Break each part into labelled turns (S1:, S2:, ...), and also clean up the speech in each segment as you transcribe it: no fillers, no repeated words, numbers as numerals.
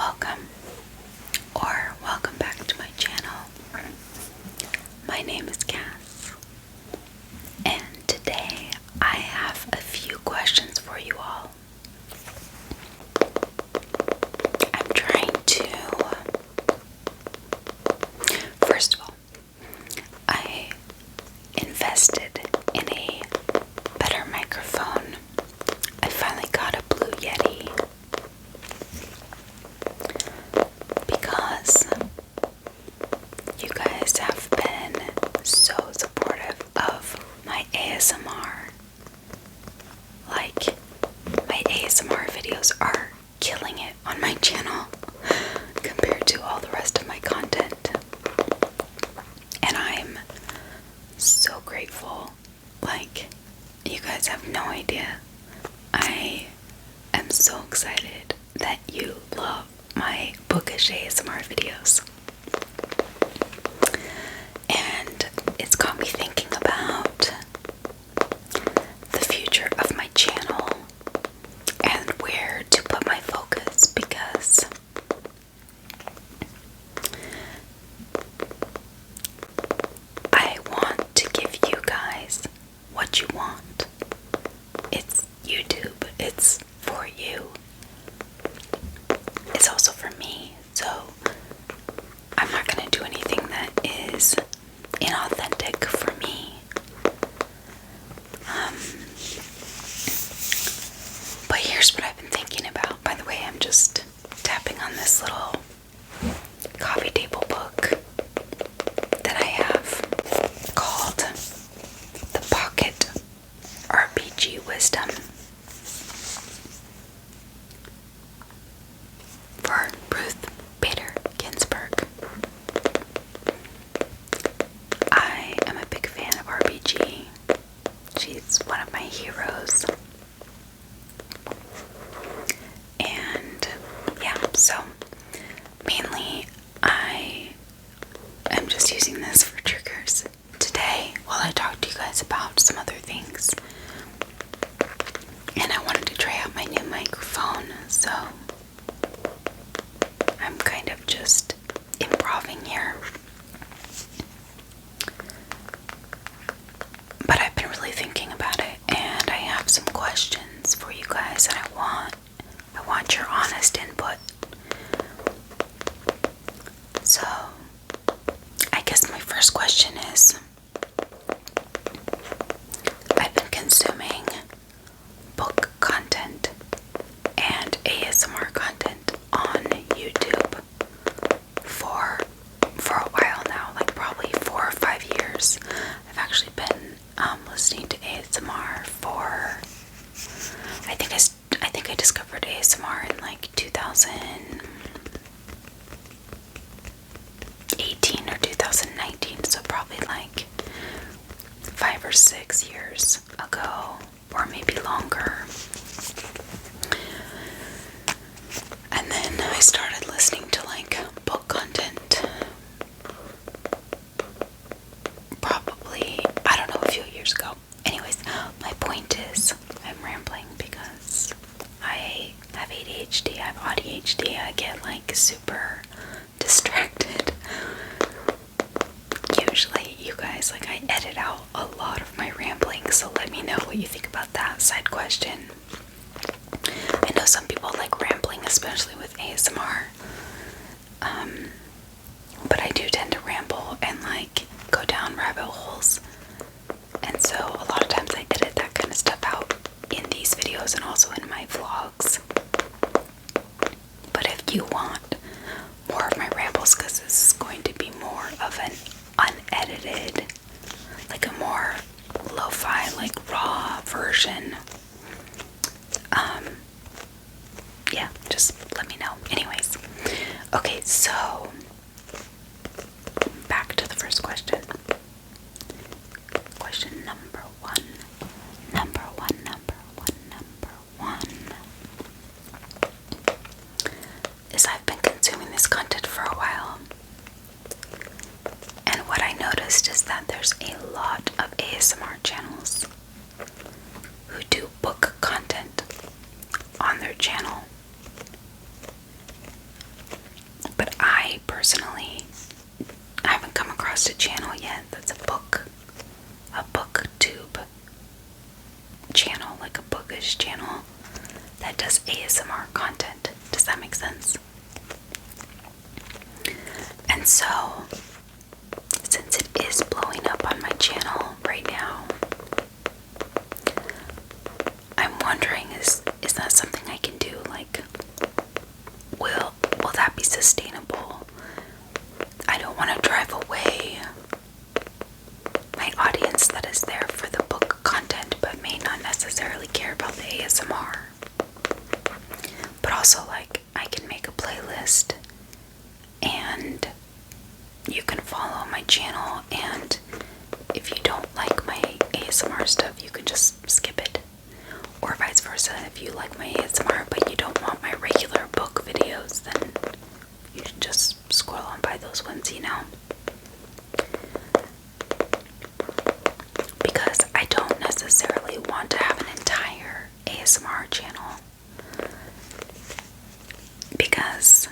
S1: welcome or welcome back to my channel. My name is Cass, and today I have a few questions for you all. I'm trying to, first of all, I invested in a better microphone. I finally got a blue yeti because you guys have been so supportive of my ASMR. Like, my ASMR videos are killing it on my channel compared to all the rest of my content. And I'm so grateful. Like, you guys have no idea. I am so excited that you love my bookish ASMR videos. And it's got me thinking about the future of my channel and where to put my focus, because I want to give you guys what you want. It's YouTube. It's for you. It's also for me. So I'm not going to do anything that is inauthentic for me. But here's what I've been thinking about. By the way, I'm just tapping on this little coffee table book that I have called The Pocket RPG Wisdom for Ruth Bader Ginsburg. I am a big fan of RPG. She's one of my heroes. And yeah, so mainly I am just using this for triggers today while I talk to you guys about some other things. And I wanted to try out my new microphone, so I'm kind of just improving here. But I've been really thinking about it, and I have some questions for you guys, and I want your honest input. So, I guess my first question is, I've been consuming book content and ASMR content on YouTube for a while now, like probably 4 or 5 years. I've actually been listening to ASMR for, I think I discovered ASMR in like 2018 or 2019, so probably like 5 or 6 years ago, or maybe longer. And then I started listening to like book content probably, I don't know, a few years ago. Anyways, my point is, I'm rambling because I have ADHD, I have ADHD, I get like super distracted. Usually, you guys, like, I edit out a lot of my rambling, so let me know what you think about that. Side question. I know some people like rambling, especially with ASMR. But I do tend to ramble and like go down rabbit holes. And so a lot of times I edit that kind of stuff out in these videos and also in my vlogs. But if you want more of my rambles, because this is going to be more of an unedited, like a more lo-fi, like raw version, yeah, just let me know. Anyways, okay, so back to the first question. Question number one is, I've been consuming this content for a while, and what I noticed is that there's a lot of ASMR channels who do book content on their channel. personally, I haven't come across a channel yet that's a booktube channel, like a bookish channel that does ASMR content. Does that make sense? And so, since it is blowing up on my channel right now, I'm wondering, is that something I can do? Like, will that be sustainable? I don't want to drive away my audience that is there for the book content but may not necessarily care about the ASMR. But also, like, I can make a playlist and you can follow my channel, and if you don't like my ASMR stuff, you can just skip it. Or vice versa, if you like my ASMR but you don't want my regular book videos, then you should just scroll on by those ones, you know? Because I don't necessarily want to have an entire ASMR channel. Because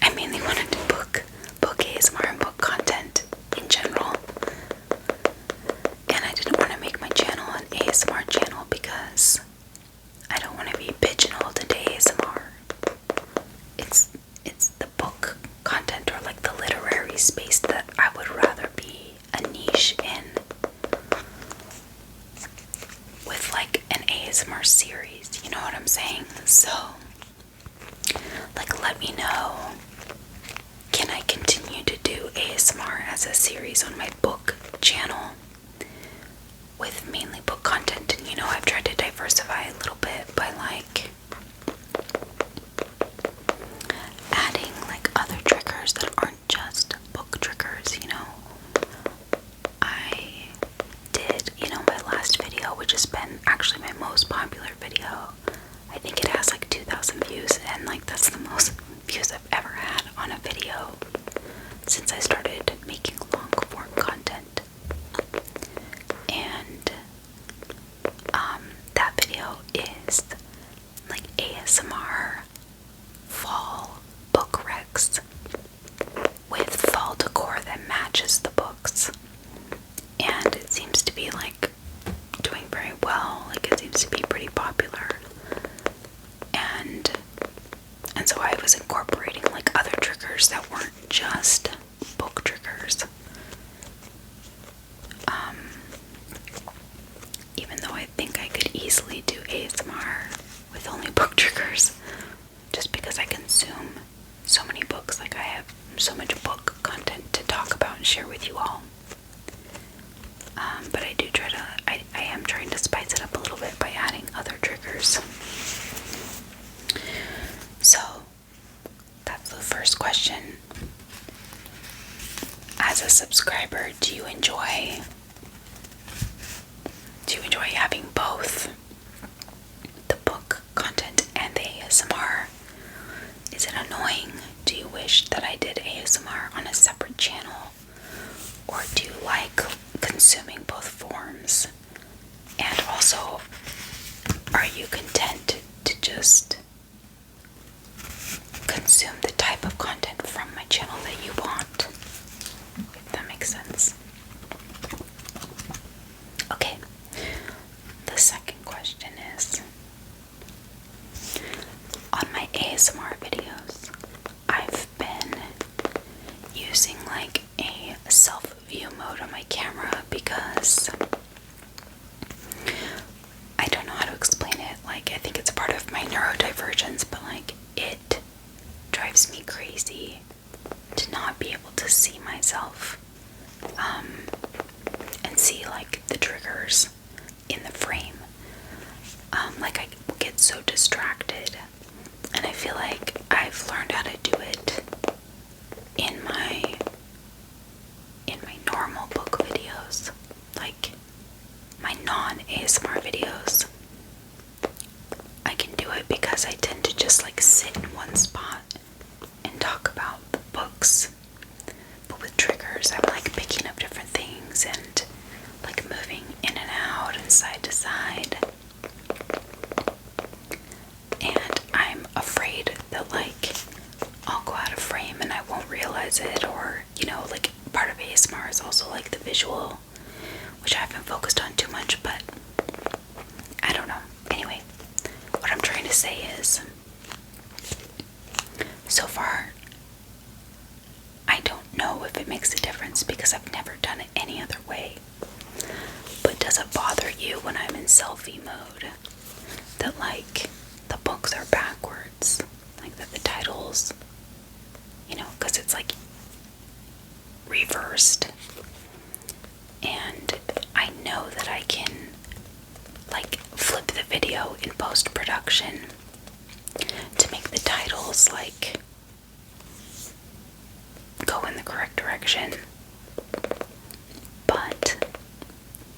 S1: I mainly want to do book ASMR and book content in general. And I didn't want to make my channel an ASMR channel because I don't want to be pigeonholed into ASMR. It's the book content, or like the literary space, that I would rather be a niche in, with like an ASMR series, you know what I'm saying? So, like, let me know, can I continue to do ASMR as a series on my book channel with mainly book content? And you know, I've tried to diversify a little bit by like adding like other triggers that aren't just book triggers, you know. I did, you know, my last video, which has been actually my most popular video. I think it has like 2,000 views, and like that's the most views I've ever had on a video since I started making long form content. And that video is like ASMR fall book recs with fall decor that matches the books. And it seems to be like doing very well. Like, it seems to be pretty popular. And so I was incorporating like other triggers that weren't just book triggers. Even though I think I could easily do ASMR with only book triggers, just because I consume so many books. Like, I have so much book content to talk about and share with you all. But I do try to, I am trying to spice it up a little bit by adding other triggers. So, that's the first question. As a subscriber, do you enjoy having both the book content and the ASMR? Is it annoying? Do you wish that I did ASMR on a separate channel? Or do you like consuming both forms? And also, are you content to just consume the type of content from my channel that you want? If that makes sense. Okay, the second question is, on my ASMR videos, I've been using like a self-view mode on my camera because I don't know how to explain it. Like, I think it's part of my neurodivergence, but like, it drives me crazy to not be able to see myself and see like the triggers in the frame. Like, I get so distracted, and I feel like I've learned how to do it in my normal book videos, like my non-ASMR videos. I can do it because I tend to just like sit in one spot and talk about the books. But with triggers, I'm like picking up different things and like moving in and out and side to side. And I'm afraid that like does it, or, like part of ASMR is also like the visual, which I haven't focused on too much, but I don't know. Anyway, what I'm trying to say is, so far, I don't know if it makes a difference because I've never done it any other way. But does it bother you when I'm in selfie mode that, like, the books are backwards? Like, that the titles, because it's, like, reversed. And I know that I can, like, flip the video in post-production to make the titles, like, go in the correct direction. But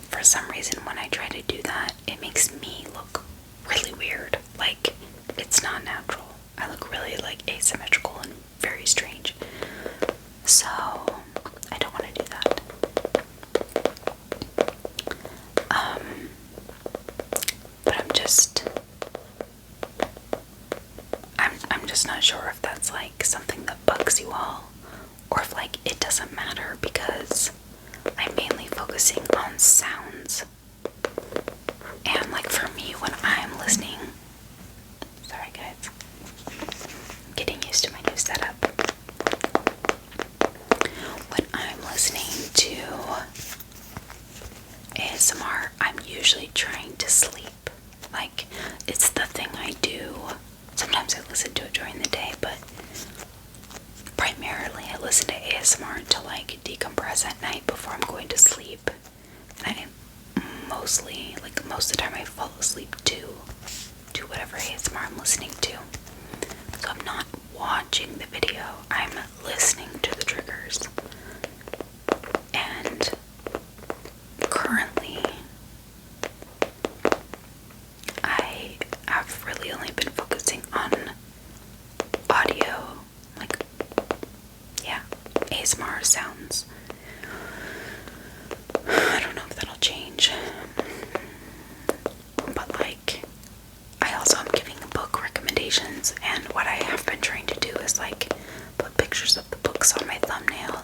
S1: for some reason, when I try to do that, it makes me look really weird. Like, it's not natural. I look really, like, asymmetrical and very strange. So, I don't want to do that. But I'm just not sure if that's, like, something that bugs you all, or if, like, it doesn't matter because I'm mainly focusing on sounds. And, like, for me, when I'm listening, sorry guys, I'm getting used to my new setup. When I'm listening to ASMR, I'm usually trying to sleep. Like, it's the thing I do. Sometimes I listen to it during the day, but primarily I listen to ASMR to, like, decompress at night before I'm going to sleep. And I mostly, like, most of the time I fall asleep to whatever ASMR I'm listening to. So I'm not watching the video, I'm listening to the triggers. And currently, I have really only been focusing on audio, like, yeah, ASMR sounds. I don't know if that'll change. But, like, I also am giving book recommendations, and what I have been trying to do is, like, put pictures of the books on my thumbnail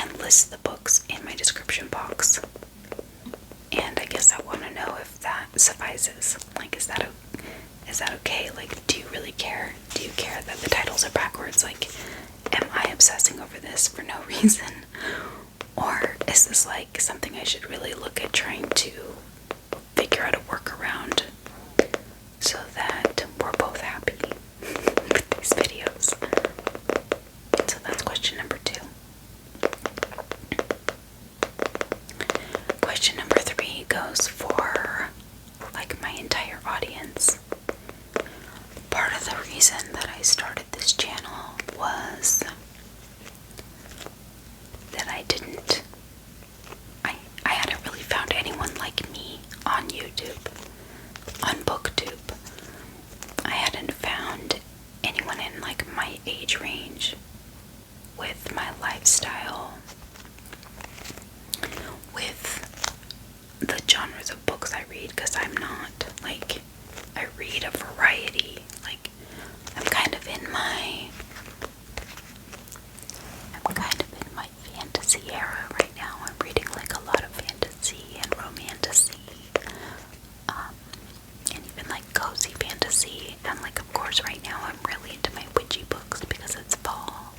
S1: and list the books in my description box. And I guess I want to know if that suffices. Like, is that okay? Like, do you really care? Do you care that the titles are backwards? Like, am I obsessing over this for no reason? Or is this, like, something I should really look at trying to figure out a workaround so that we're both happy with these videos? So that's question number 2. Question number 3 goes for, like, my entire audience. Part of the reason that I started this channel was that I hadn't really found anyone like me on YouTube, on booktube. I hadn't found anyone in, like, my age range with my lifestyle, with the genres of books I read, because I read a variety. Like, I'm kind of in my fantasy era right now. I'm reading, like, a lot of fantasy and romantasy, and even, like, cozy fantasy. And, like, of course, right now I'm really into my witchy books because it's fall,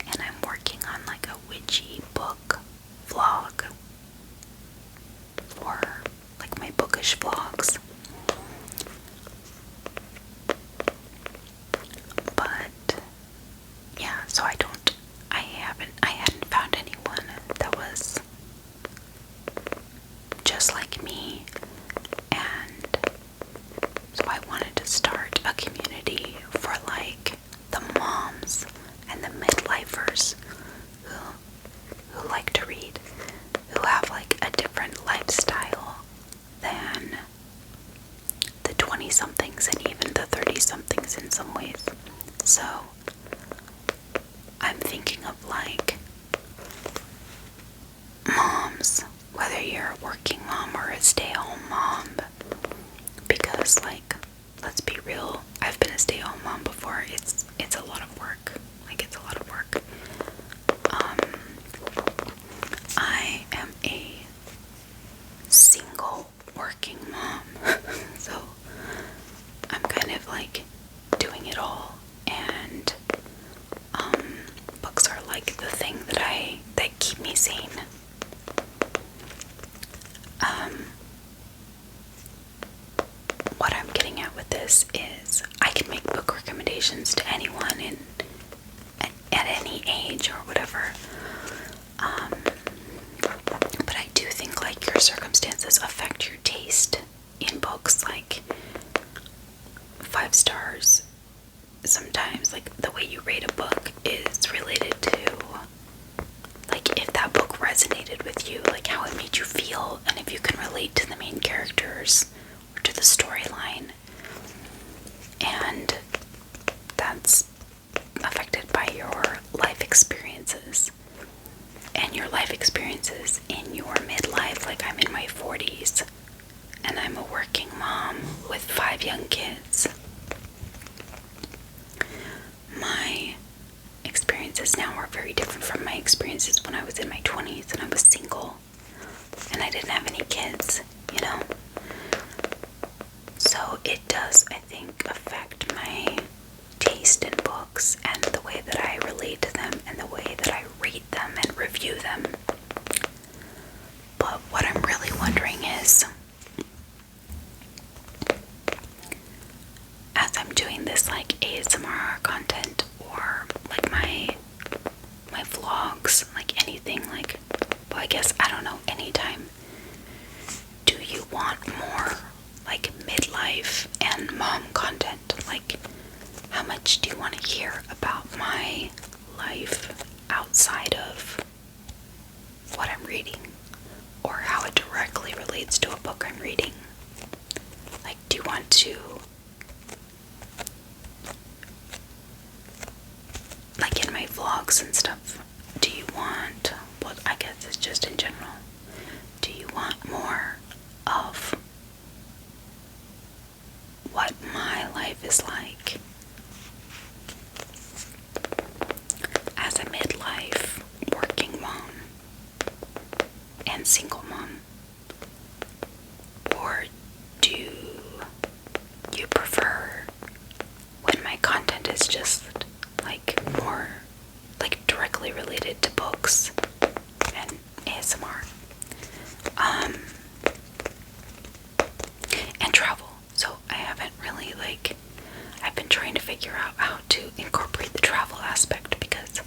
S1: and I'm working on, like, a witchy book vlog for, like, my bookish vlogs. But yeah, so I hadn't found anyone that was just like me, and so I wanted to start a community for, like, the moms and the midlifers who like to read, who have, like, a different lifestyle than the 20-somethings and even the 30-somethings in some ways. So I'm thinking of, like, moms, whether you're a working mom or a stay-at-home mom, because, like, let's be real, I've been a stay-at-home mom before. It's a lot of work. Like, it's a lot of work. a single working mom. So I'm kind of like doing it all, and books are like the thing that keep me sane. What I'm getting at with this is I can make book recommendations to anyone at any age or whatever. But I do think like your circumstances affect your taste in books. Like 5 stars sometimes, like the way you rate a book is related to like if that book resonated with you, like how it made you feel, and if you can relate to the main characters or to the storyline. And that's affected by your life experiences. And your life experiences in your midlife, like I'm in my 40s and I'm a working mom with 5 young kids. My experiences now are very different from my experiences when I was in my 20s and I was single and I didn't have any kids, you know? So it does, I think, affect my taste in books and the way that I relate to them and the way that I rate them and review them. But what I'm really wondering is, as I'm doing this like ASMR content or like my vlogs, like anything, like, well, I guess, I don't know, anytime, do you want more like midlife and mom content? Like, how much do you want to hear about my life outside of what I'm reading, or how it directly relates to a book I'm reading? Like, do you want to, like in my vlogs and stuff, do you want, well, I guess it's just in general, do you want more of what my life is like as a midlife working mom and single mom? Or do you prefer when my content is just like more like directly related to books and ASMR and travel? So I haven't really like, I've been trying to figure out how to incorporate the travel aspect, because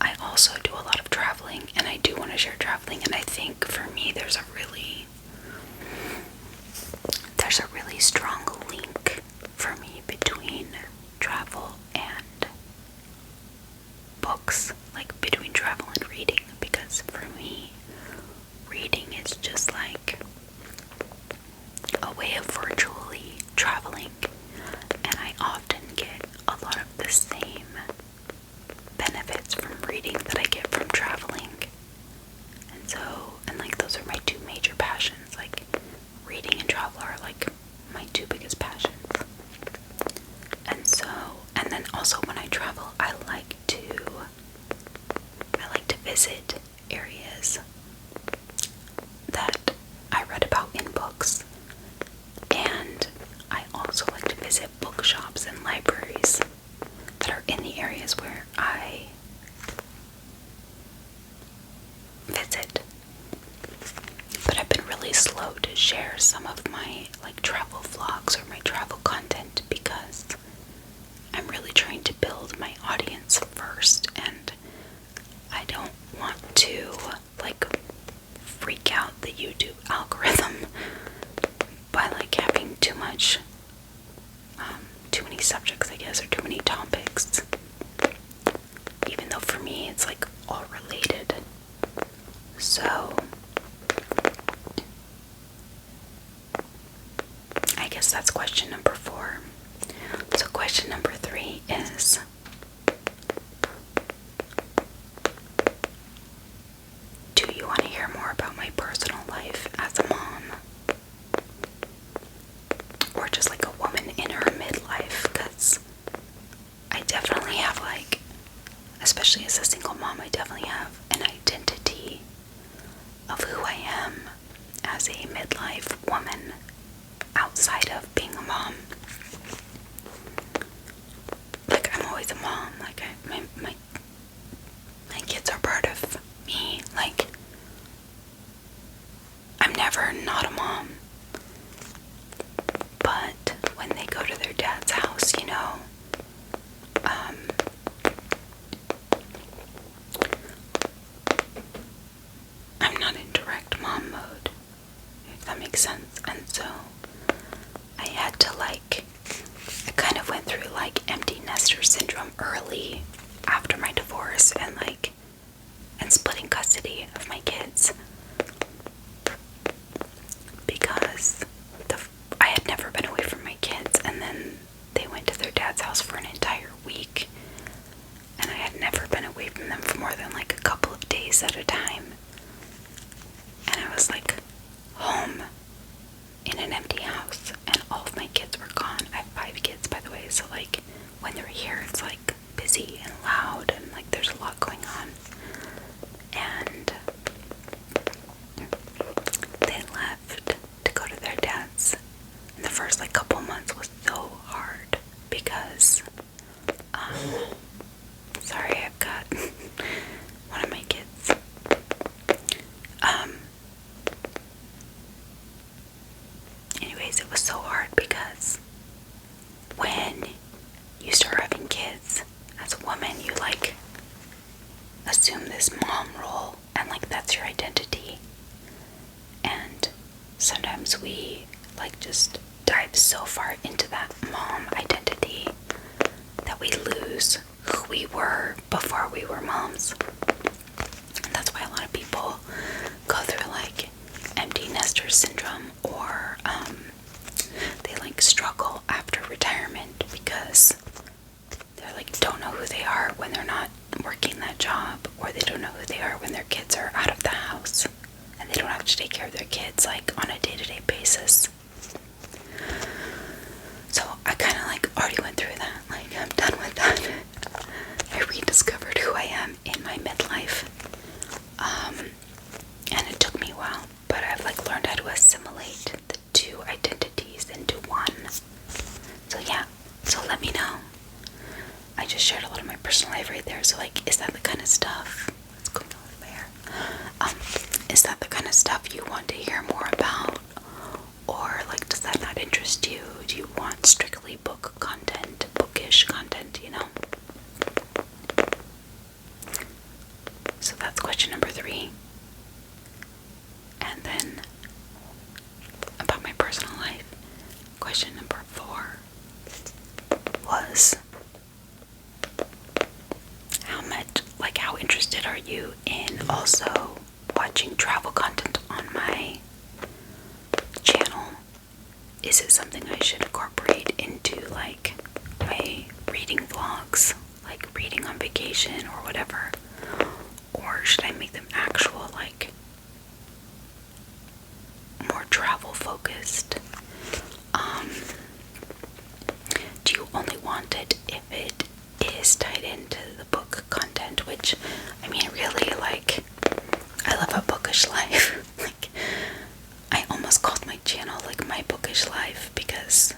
S1: I also do a lot of traveling and I do want to share traveling, and I think for me there's a really strong link for me between travel and books, like between travel and reading, because for me reading is just like a way of virtually traveling, and I often get a lot of the same benefits from reading that I get from traveling. And so, and like those are my 2 major passions, like reading and travel are like my 2 biggest passions. And so, and then also when I travel, I like to visit areas that I read about in books, and I also like to visit bookshops and libraries that are in the areas where I visit. But I've been really slow to share some of my like travel vlogs or my travel content, because I'm really trying to build my audience first, and I don't want to like freak out the YouTube algorithm by like having too many subjects, I guess, or too many topics, even though for me it's like all related. So I guess that's question number 4. So question number 3 is, do you want to hear more about my personal life as a mom? Or just like a woman in her midlife? Because I definitely have like, especially as a single mom, I definitely have an identity of who I am as a midlife woman outside of being a mom. Like, I'm always a mom. Like, my kids are part of me. Like, I'm never not a mom. But when they go to their dad's house, you know, I'm not in direct mom mode, if that makes sense. And so I had to, like, I kind of went through like empty nester syndrome early after my divorce and splitting custody of my kids, because I had never been away from my kids, and then they went to their dad's house for an entire week, and I had never been away from them for more than like a couple of days at a time. And I was like home in an empty house, and all of my kids were gone. I have 5 kids, by the way, so like when they're here, it's like busy and loud, and like there's a lot going on. And they left to go to their dad's, and the first like couple months was so hard because sorry, I've got one of my kids. Anyways, it was so hard because when you start having kids as a woman, you like assume this mom role, and like that's your identity. And sometimes we like just dive so far into that mom identity that we lose who we were before we were moms. And that's why a lot of people go through like empty nester syndrome, or they like struggle after retirement because they're like don't know who they are when they're not working that job, or they don't know who they are when their kids are out of the house and they don't have to take care of their kids like on a day-to-day basis. So I kind of like already went through that. Like, I'm done with that. I rediscovered who I am in my midlife, and it took me a while, but I've like learned how to assimilate the 2 identities into one. So yeah, so let me know. I just shared a lot of my personal life right there. So like, is that the kind of stuff? Let's go over there. Is that the kind of stuff you want to hear more about, or like, does that not interest you? Do you want strictly book content, bookish content? You know. So that's question number 3. And then about my personal life, question number 4 was, how interested are you in also watching travel content on my channel? Is it something I should incorporate into like my reading vlogs, like reading on vacation or whatever? Or should I make them actual like more travel focused? Do you only want it if it is tied into the book content? Which, I mean, really, like, I live a bookish life. Like, I almost called my channel like my bookish life because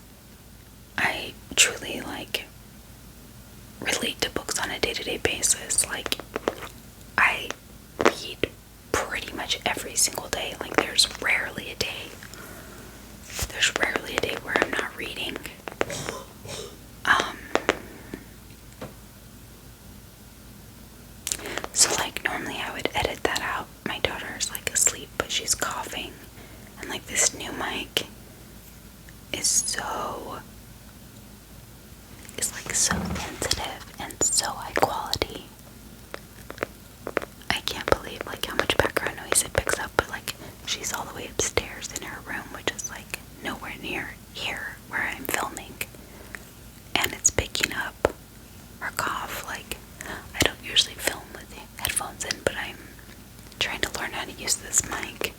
S1: I truly like relate to books on a day-to-day basis. Like, I read pretty much every single day. Like, there's rarely a day where I'm not reading. So like normally I would edit that out. My daughter's like asleep, but she's coughing, and like this new mic is like so sensitive and so high quality. I can't believe like how much background noise it picks up, but like she's all the way upstairs in her room, which is like nowhere near here where I'm filming, and it's picking up her cough. Like, I don't usually film with headphones in, but I'm trying to learn how to use this mic,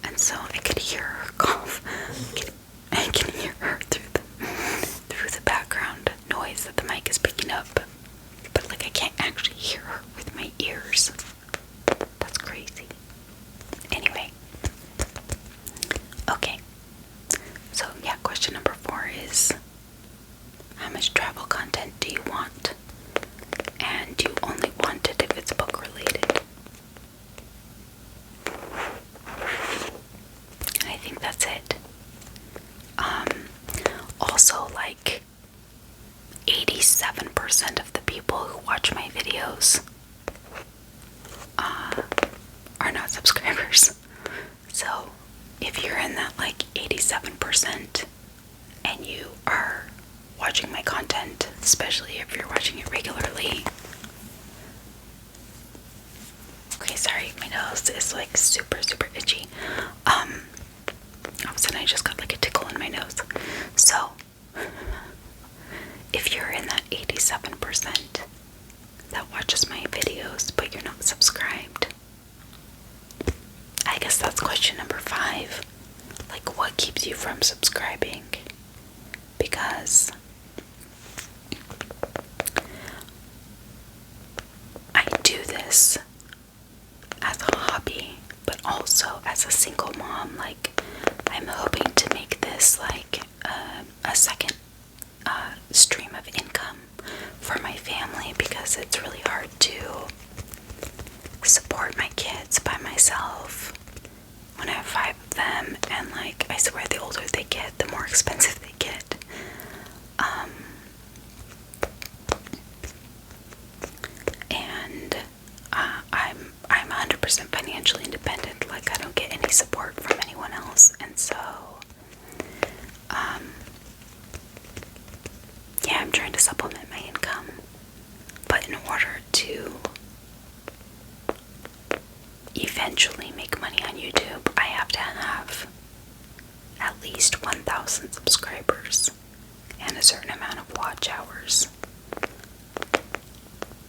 S1: and so I could hear her cough. I can hear her through the background noise that the mic is picking up. much travel content do you want? And do you only want it if it's book related? And I think that's it. Also, like 87% of the people who watch my videos are not subscribers. So if you're in that like 87% and you are watching my content, especially if you're watching it regularly. Okay, sorry, my nose is like super itchy. All of a sudden I just got like a tickle in my nose. So if you're in that 87% that watches my videos but you're not subscribed, I guess that's question number 5. Like, what keeps you from subscribing? Because I do this as a hobby, but also as a single mom. Like, I'm hoping to make this like a second stream of income for my family, because it's really hard to support my kids by myself when I have 5 of them, and like, I swear the older they get, the more expensive they get. And I'm 100% financially independent. Like, I don't get any support from anyone else, and so yeah, I'm trying to supplement my income. But in order to eventually make money on YouTube, I have to have at least 1,000 subscribers and a certain amount of watch hours.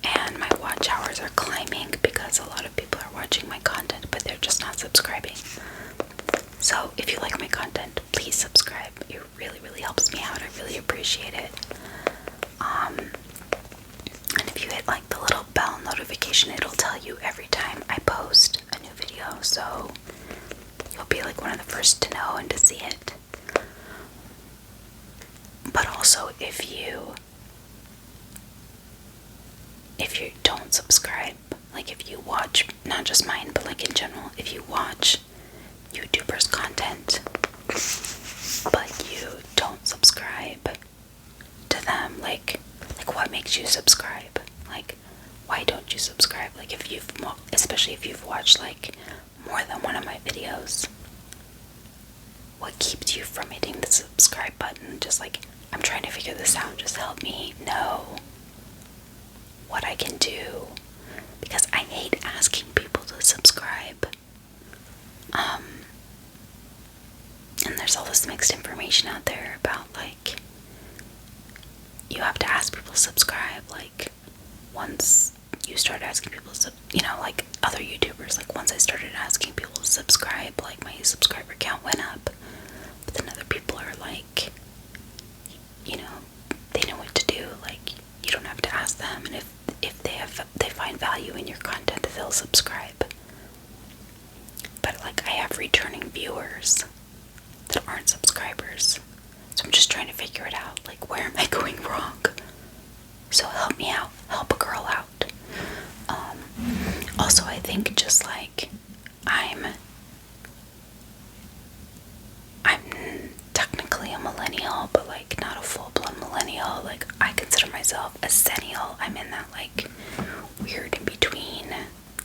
S1: And my watch hours are climbing because a lot of people are watching my content, but they're just not subscribing. So if you like my content, please subscribe. It really helps me out. I really appreciate it. And if you hit like the little bell notification, it'll tell you every time I post a new video, so you'll be like one of the first to know and to see it. But also, if you don't subscribe, like if you watch, not just mine, but like in general, if you watch YouTubers' content, but you don't subscribe to them, like what makes you subscribe? Like, why don't you subscribe? Like, especially if you've watched like more than one of my videos, what keeps you from hitting the subscribe button? Just like, I'm trying to figure this out. Just help me know what I can do, because I hate asking people to subscribe. And there's all this mixed information out there about like, you have to ask people to subscribe. Like, once you start asking people to, like other YouTubers, like once I started asking people to subscribe, like my subscriber count went up. But then other people are like, they know what to do. Like, you don't have to ask them, and if they find value in your content, they'll subscribe. But like, I have returning viewers that aren't subscribers, so I'm just trying to figure it out. Like, where am I going wrong? So help me out, help a girl out. Also, I think just like I'm technically a millennial, but like not a full-blown millennial. Like, I consider myself a centennial. I'm in that like weird in-between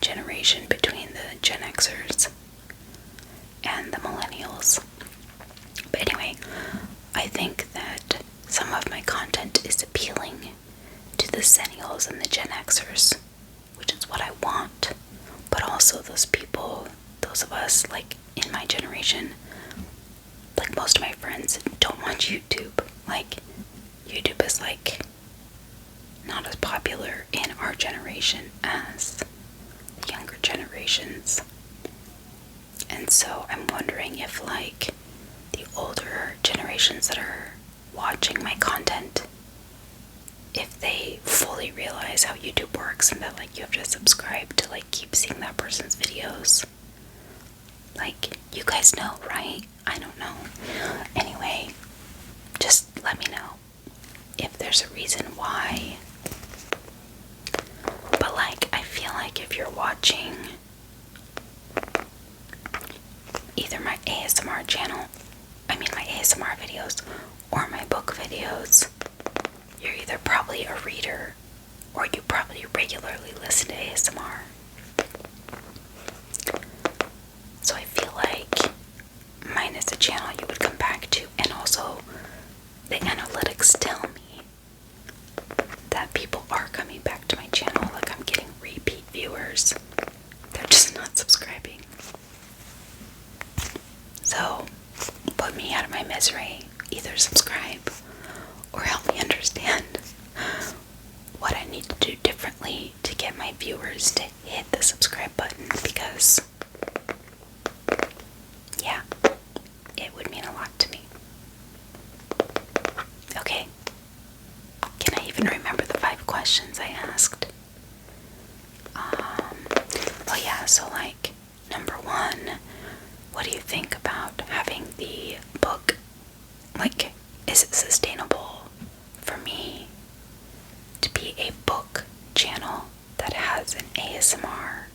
S1: generation between the Gen Xers and the millennials. But anyway, I think that some of my content is appealing to the centennials and the Gen Xers, which is what I want. But also those people, those of us like in my generation, like most of my friends don't want YouTube. Like, YouTube is like not as popular in our generation as the younger generations. And so I'm wondering if like the older generations that are watching my content, if they fully realize how YouTube works and that like you have to subscribe to like keep seeing that person's videos. Like, you guys know, right? I don't know. Anyway, just let me know. if there's a reason why. But like, I feel like if you're watching either my ASMR channel, my ASMR videos, or my book videos, you're either probably a reader or you probably regularly listen to ASMR. So I feel like mine is a channel you would come back to, and also the analytics tell me that people are coming back to my channel. Like, I'm getting repeat viewers. They're just not subscribing. So, put me out of my misery. Either subscribe or help me understand what I need to do differently to get my viewers to hit the subscribe button, because yeah, it would mean a lot to me. Okay, can I even remember the 5 questions I asked? Oh yeah, so like, number 1, what do you think about having the book? Like, is it sustainable for me to be a book channel that has an ASMR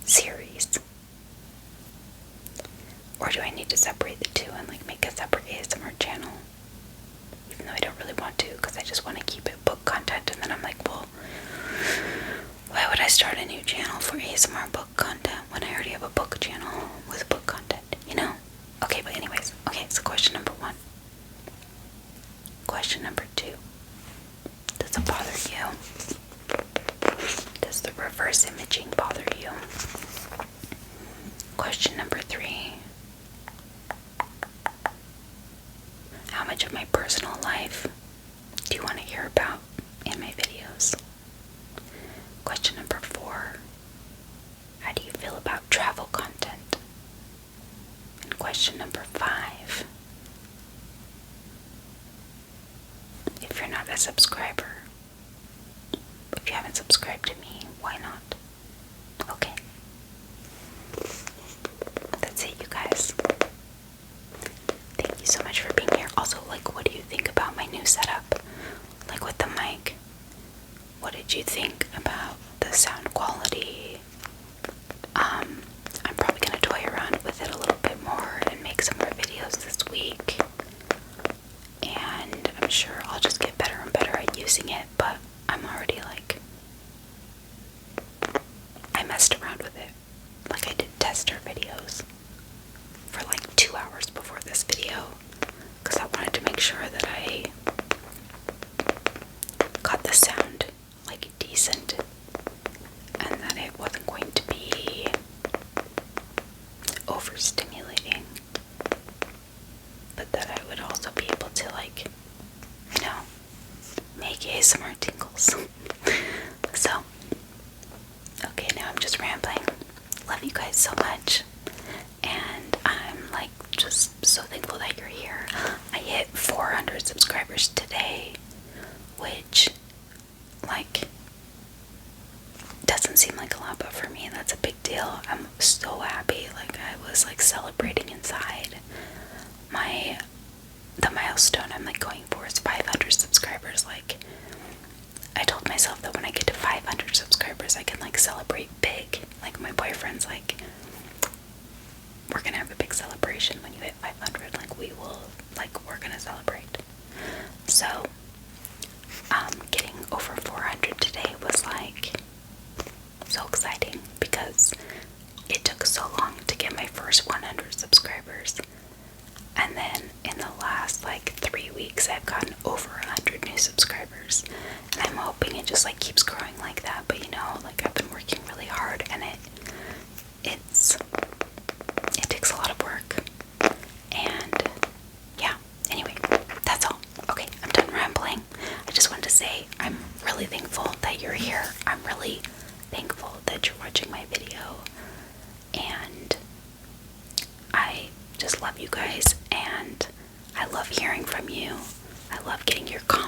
S1: series? Or do I need to separate the two and like make a separate ASMR channel? Even though I don't really want to, because I just want to keep it book content, and then I'm like, well, why would I start a new channel for ASMR book content when I already have a book channel with book content, you know? Okay, but anyways, okay, so question number 1. Question number 2. Does it bother you? Does the reverse imaging bother you? Question number 3. How much of my personal life do you want to hear about in my videos? Question number 4. How do you feel about travel content? And question number 5. If you're not a subscriber, if you haven't subscribed to me, why not? Okay. That's it, you guys. Thank you so much for being here. Also, like, what do you think about my new setup? Like, with the mic. What did you think about the sound quality? I'm probably going to toy around with it a little bit more and make some more videos this week. And I'm sure I'll just get better and better at using it, but I'm already like, I messed around with it. Like, I did tester videos for like 2 hours before this video, because I wanted to make sure that I got the sound like decent, and that it wasn't going to be overstimulating, but that I would also be able to, like, you know, make ASMR tingles. So, okay, now I'm just rambling. Love you guys so much, and I'm like just so thankful that you're here. I hit 400 subscribers today, which, like, doesn't seem like a lot, but for me that's a big deal. I'm so happy. Like, I was like celebrating inside. The milestone I'm like going for is 500 subscribers. Like, I told myself that when I get to 500 subscribers I can like celebrate big. Like, my boyfriend's like, we're gonna have a big celebration when you hit 500. Like, we're gonna celebrate. So getting over 400 today was like so exciting, because it took so long to get my first 100 subscribers, and then in the last like 3 weeks I've gotten over 100 new subscribers, and I'm hoping it just like keeps growing like that. But you know, like, I've been working really hard, and it takes a lot of work, and yeah, anyway, that's all. Okay, I'm done rambling. I just wanted to say I'm really thankful that you're here. I'm really thankful that you're watching my video, and I just love you guys, and I love hearing from you. I love getting your comments.